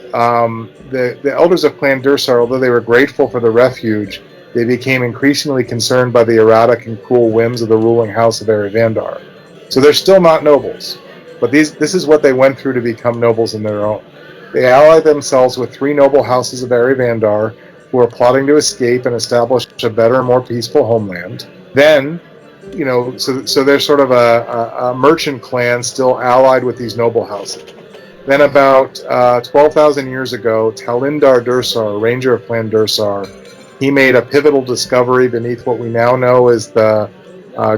the elders of Clan Dursar, although they were grateful for the refuge, they became increasingly concerned by the erratic and cruel whims of the ruling house of Erivandar. So they're still not nobles, but this is what they went through to become nobles in their own. They allied themselves with 3 noble houses of Erivandar, who are plotting to escape and establish a better, more peaceful homeland. Then, so they're sort of a merchant clan still allied with these noble houses. Then about 12,000 years ago, Talindar Dursar, ranger of Clan Dursar, he made a pivotal discovery beneath what we now know as the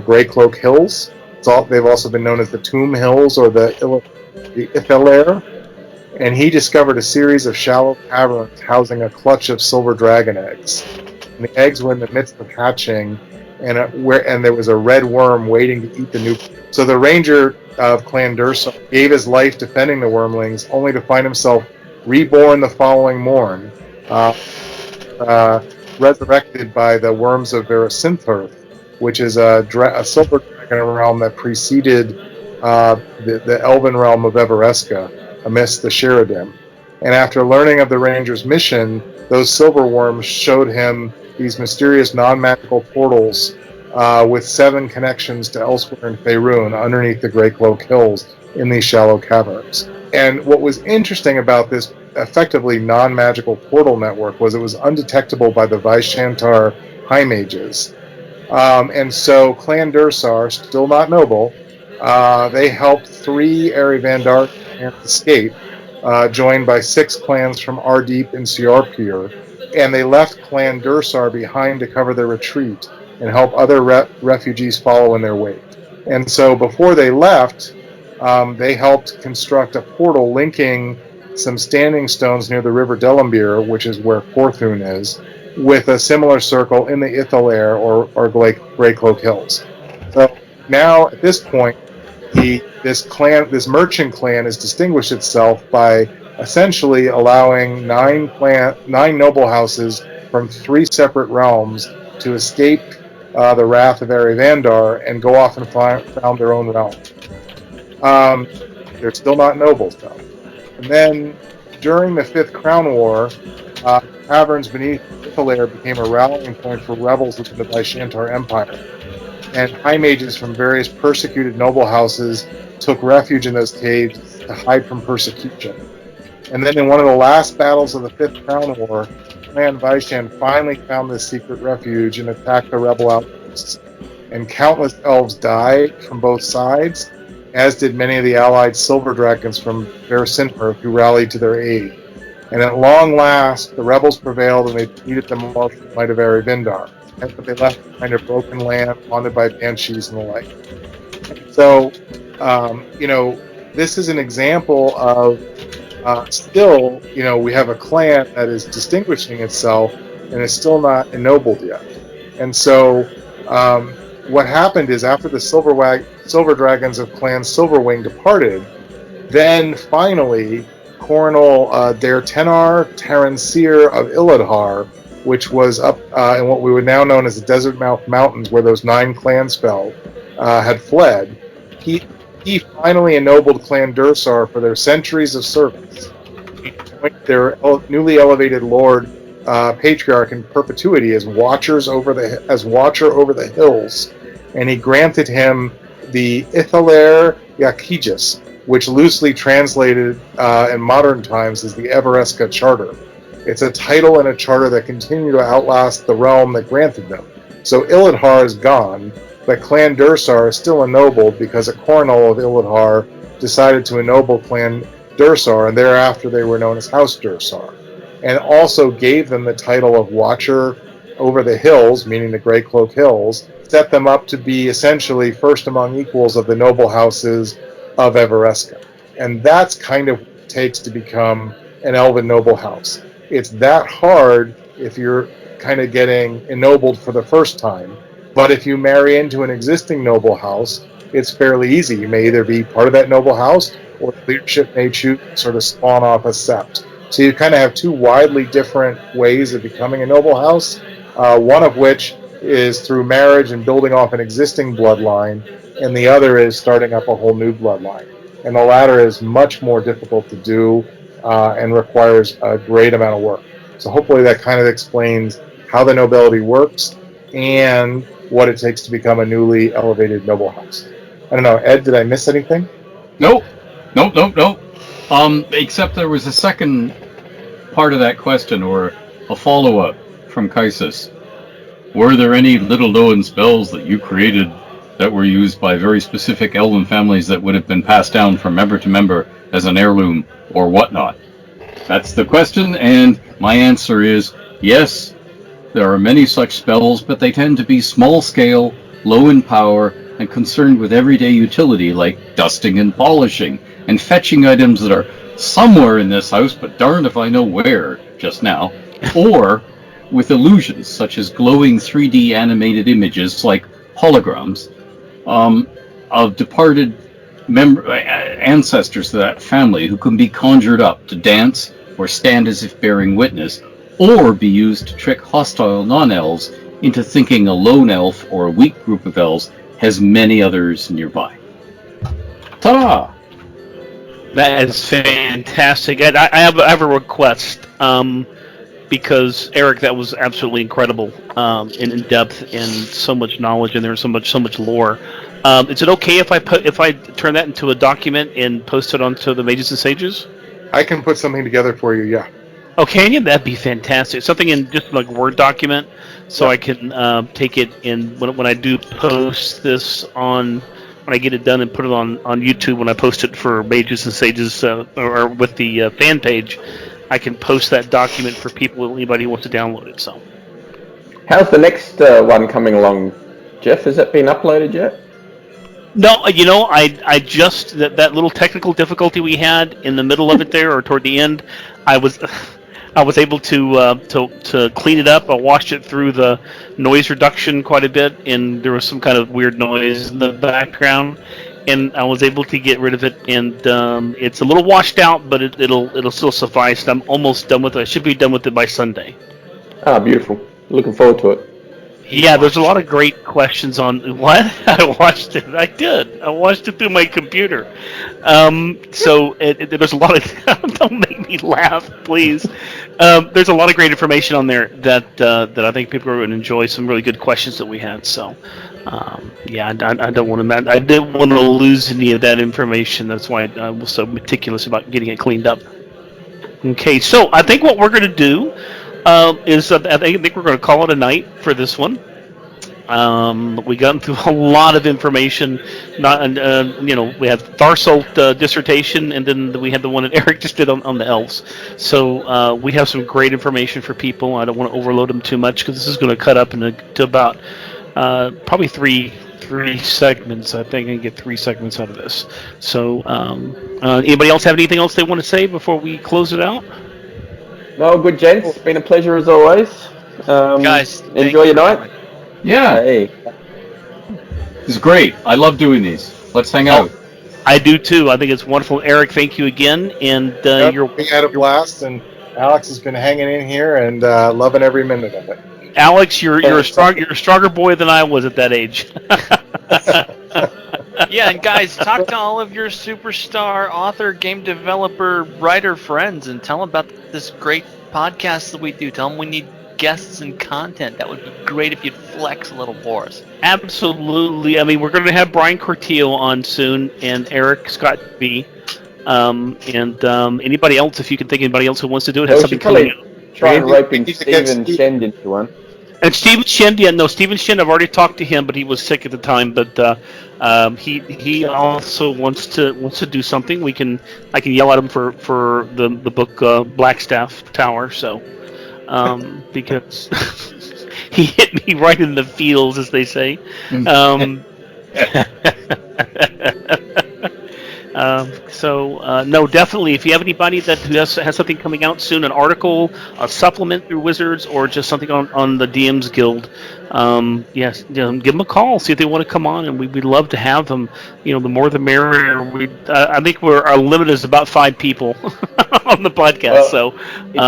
Grey Cloak Hills. They've also been known as the Tomb Hills or the Ithalar. And he discovered a series of shallow caverns housing a clutch of silver dragon eggs. And the eggs were in the midst of hatching, and there was a red worm waiting to eat the new. So the ranger of Clan Dursar gave his life defending the wormlings, only to find himself reborn the following morn, resurrected by the worms of Verisinthurth, which is a silver dragon in a realm that preceded the elven realm of Evereska amidst the Sheridim. And after learning of the Ranger's mission, those silverworms showed him these mysterious non-magical portals with 7 connections to elsewhere in Faerun underneath the Grey Cloak Hills in these shallow caverns. And what was interesting about this effectively non-magical portal network was it was undetectable by the Vaishantar High Mages. And so Clan Dursar, still not noble, they helped 3 Arivandar clans escape, joined by 6 clans from Ardeep and Siarpur, and they left Clan Dursar behind to cover their retreat and help other refugees follow in their wake. And so before they left, they helped construct a portal linking some standing stones near the river Delambir, which is where Korthun is, with a similar circle in the Ithalair or Grey Cloak Hills. So now at this point, this merchant clan has distinguished itself by essentially allowing 9 noble houses from 3 separate realms to escape the wrath of Arivandar and go off and found their own realm. They're still not nobles, though. And then, during the 5th Crown War, taverns beneath Ithalair became a rallying point for rebels within the Vaishantar Empire. And high mages from various persecuted noble houses took refuge in those caves to hide from persecution. And then in one of the last battles of the 5th Crown War, Clan Vaishan finally found this secret refuge and attacked the rebel outposts. And countless elves died from both sides, as did many of the allied silver dragons from Verisinthurth who rallied to their aid. And at long last, the rebels prevailed and they defeated the martial might of Arivindar. But they left behind a broken land haunted by banshees and the like. So, this is an example of still, we have a clan that is distinguishing itself and is still not ennobled yet. And so, what happened is after the Silver Dragons of Clan Silverwing departed, then finally Coronel Dair Tenar Taransir of Illadhar, which was up in what we would now know as the Desert Mouth Mountains, where those 9 clans fell, had fled. He finally ennobled Clan Dursar for their centuries of service. He appointed their newly elevated Lord Patriarch in perpetuity as watcher over the hills, and he granted him the Ithalair Yakijis, which loosely translated in modern times is the Evereska Charter. It's a title and a charter that continue to outlast the realm that granted them. So Illadhar is gone, but Clan Dursar is still ennobled because a coronel of Illadhar decided to ennoble Clan Dursar, and thereafter they were known as House Dursar, and also gave them the title of Watcher over the Hills, meaning the Grey Cloak Hills, set them up to be essentially first among equals of the noble houses of Evereska. And that's kind of what it takes to become an elven noble house. It's that hard if you're kind of getting ennobled for the first time, but if you marry into an existing noble house, it's fairly easy. You may either be part of that noble house, or the leadership may choose to sort of spawn off a sept. So you kind of have 2 widely different ways of becoming a noble house, one of which is through marriage and building off an existing bloodline, and the other is starting up a whole new bloodline. And the latter is much more difficult to do and requires a great amount of work. So hopefully that kind of explains how the nobility works and what it takes to become a newly elevated noble house. I don't know, Ed, did I miss anything? Nope. Except there was a second part of that question, or a follow-up from Kaisis. Were there any little-known spells that you created that were used by very specific elven families that would have been passed down from member to member as an heirloom or whatnot? That's the question, and my answer is yes, there are many such spells, but they tend to be small-scale, low in power, and concerned with everyday utility like dusting and polishing, and fetching items that are somewhere in this house, but darned if I know where just now, or with illusions such as glowing 3D animated images like holograms of departed ancestors to that family who can be conjured up to dance or stand as if bearing witness, or be used to trick hostile non-elves into thinking a lone elf or a weak group of elves has many others nearby. Ta-da! That is fantastic. And I have a request. Because Eric, that was absolutely incredible, and in depth, and so much knowledge, and there's so much lore. Is it okay if I turn that into a document and post it onto the Mages and Sages? I can put something together for you. Yeah. Oh, can you? That'd be fantastic. Something in just like Word document, so I can take it in when I do post this on. When I get it done and put it on YouTube, when I post it for Mages and Sages or with the fan page, I can post that document for people, anybody who wants to download it. So, How's the next one coming along, Jeff? Has it been uploaded yet? no, I just that little technical difficulty we had in the middle of it there, or toward the end, I was able to clean it up. I washed it through the noise reduction quite a bit, and there was some kind of weird noise in the background, and I was able to get rid of it. And it's a little washed out, but it'll still suffice. I'm almost done with it. I should be done with it by Sunday. Ah, beautiful. Looking forward to it. Yeah, there's a lot of great questions on what I watched it. I did. I watched it through my computer. So there's a lot of. Don't make me laugh, please. There's a lot of great information on there that I think people are going to enjoy. Some really good questions that we had. So, yeah, I don't want to. I didn't want to lose any of that information. That's why I was so meticulous about getting it cleaned up. Okay, so I think what we're going to do. I think we're going to call it a night for this one. We got through a lot of information. We had Tharsalt dissertation, and then we had the one that Eric just did on the elves. So we have some great information for people. I don't want to overload them too much because this is going to cut up into about probably three segments. I think I can get 3 segments out of this. So anybody else have anything else they want to say before we close it out? No, good gents. It's been a pleasure as always. Guys, enjoy your night. Yeah, Hey. it's great. I love doing these. Let's hang out. I do too. I think it's wonderful. Eric, thank you again. And We had a blast, and Alex has been hanging in here and loving every minute of it. Alex, you're a stronger boy than I was at that age. Yeah, and guys, talk to all of your superstar author, game developer, writer friends and tell them about this great podcast that we do. Tell them we need guests and content. That would be great if you'd flex a little for us. Absolutely. I mean, we're going to have Brian Cortillo on soon, and Eric Scott B. And anybody else, if you can think of anybody else who wants to do it, has something coming out. Try and rope in Stephen Shend into one. And Stephen Shin, Stephen Shin, I've already talked to him, but he was sick at the time. But he also wants to do something. I can yell at him for the book Blackstaff Tower. So because he hit me right in the feels, as they say. No, definitely. If you have anybody who has something coming out soon, an article, a supplement through Wizards, or just something on the DMs Guild, yes, give them a call. See if they want to come on, and we'd love to have them. The more the merrier. I think our limit is about 5 people on the podcast. Well,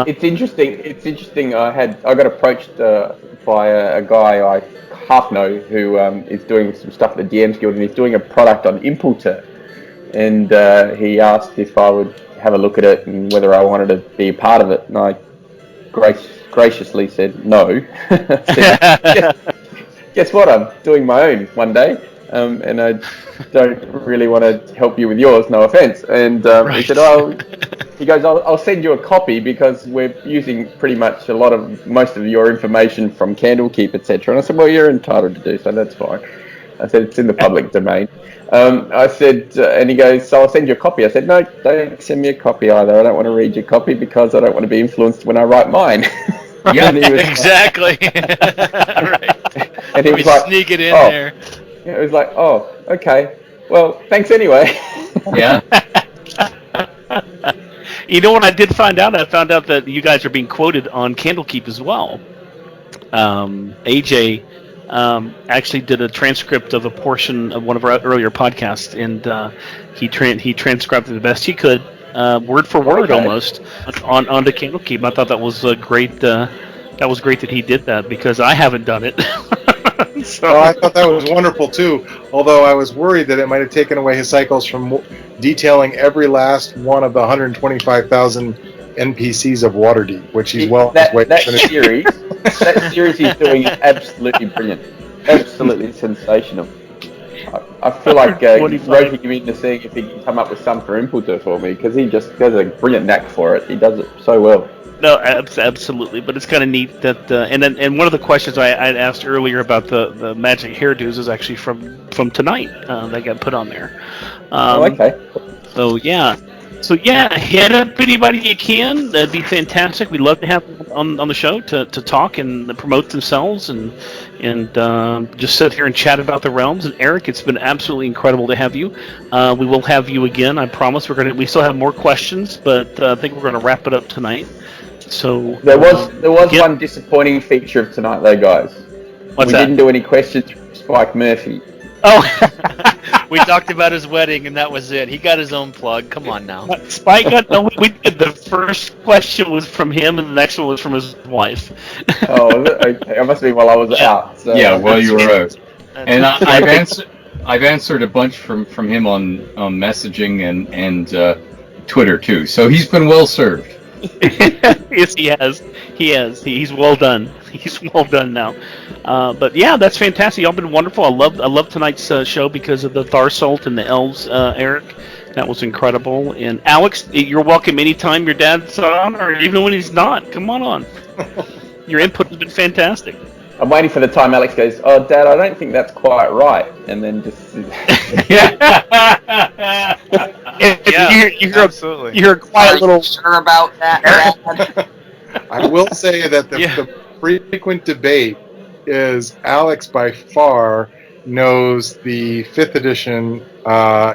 it's interesting. It's interesting. I got approached by a guy I half know who is doing some stuff at the DMs Guild, and he's doing a product on Impulter. And he asked if I would have a look at it and whether I wanted to be a part of it. And I graciously said no. Guess what? I'm doing my own one day. And I don't really want to help you with yours, no offense. And he said, he goes, I'll send you a copy because we're using pretty much most of your information from Candlekeep, etc. And I said, well, you're entitled to do so, that's fine. I said, it's in the public domain. I said, and he goes, so I'll send you a copy. I said, no, don't send me a copy either. I don't want to read your copy because I don't want to be influenced when I write mine. Yeah, exactly. Right. And he was like, sneak it in there. It was like, oh, okay. Well, thanks anyway. Yeah. You know what I did find out? I found out that you guys are being quoted on Candlekeep as well. AJ actually did a transcript of a portion of one of our earlier podcasts, and he transcribed it the best he could, word for word almost, onto Candlekeep. I thought that was great. That was great that he did that because I haven't done it. So, Oh, I thought that was wonderful too. Although I was worried that it might have taken away his cycles from detailing every last one of the 125,000 NPCs of Waterdeep, which he's well on his way. That series he's doing is absolutely brilliant, absolutely sensational. I feel like 125. roping him into seeing if he can come up with some for inputter for me, because he just has a brilliant knack for it. He does it so well. No, absolutely. But it's kind of neat that, and one of the questions I asked earlier about the magic hairdos is actually from tonight that got put on there. Okay. So yeah, hit up anybody you can. That'd be fantastic. We'd love to have them on the show to talk and promote themselves and just sit here and chat about the realms. And Eric, it's been absolutely incredible to have you. We will have you again. I promise. We still have more questions, but I think we're gonna wrap it up tonight. So There was one disappointing feature of tonight, though, guys. What's we that? didn't do any questions from Spike Murphy. Oh, We talked about his wedding, and that was it. He got his own plug. Come on now. Spike got no. We did. The first question was from him, and the next one was from his wife. Oh, okay. It must be while I was out. So. Yeah, while you were out. And I've answered a bunch from him on messaging and Twitter too. So he's been well served. Yes, he has. He has. He's well done. He's well done now. But yeah, that's fantastic. Y'all been wonderful. I love tonight's show because of the Tharsalt and the elves, Eric. That was incredible. And Alex, you're welcome anytime your dad's on, or even when he's not. Come on. Your input has been fantastic. I'm waiting for the time Alex goes, "Oh, Dad, I don't think that's quite right," and then just. Absolutely. You're a quiet little. Sure about that. I will say that the frequent debate is Alex by far knows the 5th edition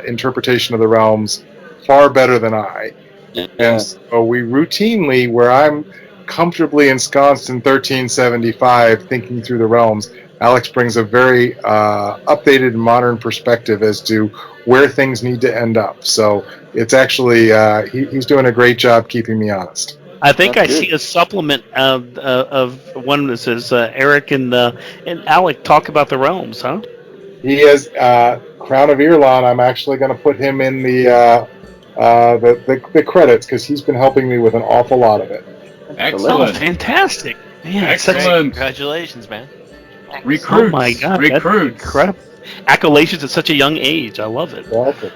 interpretation of the realms far better than I. Yeah. And so we routinely, where I'm comfortably ensconced in 1375 thinking through the realms, Alex brings a very updated and modern perspective as to where things need to end up. So it's actually, he's doing a great job keeping me honest. I think That's I good. see a supplement of one that says Eric and Alec talk about the realms, huh? He is Crown of Irlon. I'm actually going to put him in the credits because he's been helping me with an awful lot of it. Oh, Excellent. fantastic! Man, Excellent. Congratulations, man. Recruits. Oh my God, that's Recruits. incredible! Accolations at such a young age. I love it. Welcome.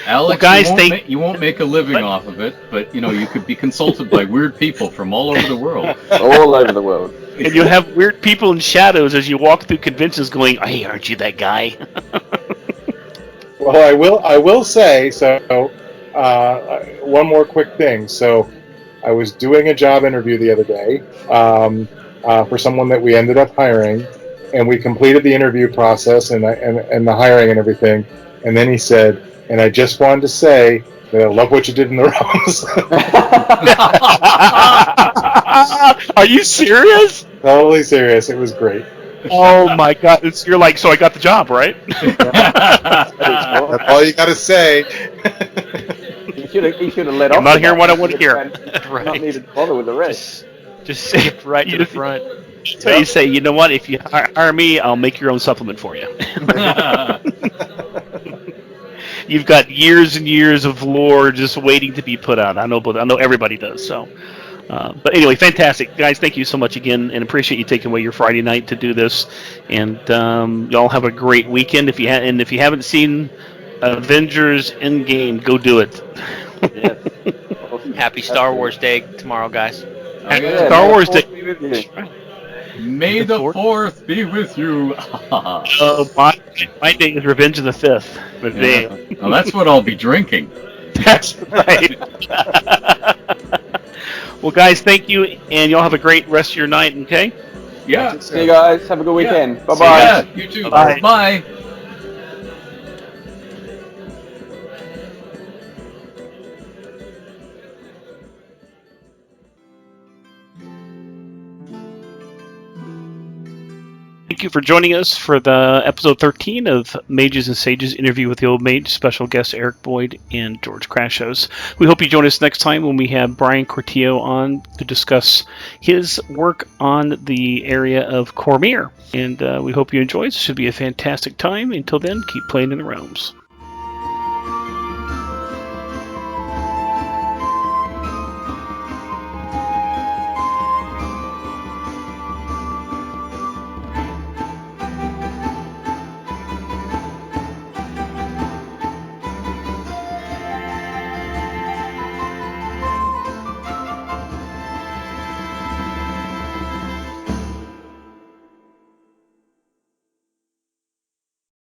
Alex, Well, guys, you won't make a living off of it, but you could be consulted by weird people from all over the world. All over the world. And you'll have weird people in shadows as you walk through conventions, going, "Hey, aren't you that guy?" Well, I will say so. One more quick thing. So, I was doing a job interview the other day for someone that we ended up hiring, and we completed the interview process and the hiring and everything. And then he said, "And I just wanted to say that I love what you did in the realms." Are you serious? Totally serious. It was great. Oh my God! You're like, so I got the job, right? That's all you got to say. He should have let off. I'm not with hearing that. what I want to hear. Not needed to bother with the rest. Just skip right to the front. So you say, you know what? If you hire me, I'll make your own supplement for you. You've got years and years of lore just waiting to be put out. I know everybody does. So, but anyway, fantastic, guys. Thank you so much again, and appreciate you taking away your Friday night to do this. And y'all have a great weekend. If you haven't seen Avengers Endgame, go do it. Yes. Happy Star Wars Day tomorrow, guys. Yeah, Star may the Wars Force Day. be with you. May the 4th be with you. My day is Revenge of the 5th. But Well, that's what I'll be drinking. that's right. Well, guys, thank you, and y'all have a great rest of your night. Okay. Yeah. See you guys. Have a good weekend. Bye See bye. ya. You too. Bye. Bye. Thank you for joining us for the episode 13 of Mages and Sages interview with the Old Mage, special guests Eric Boyd and George Crashos. We hope you join us next time when we have Brian Cortillo on to discuss his work on the area of Cormyr. And we hope you enjoy. It should be a fantastic time. Until then, keep playing in the realms.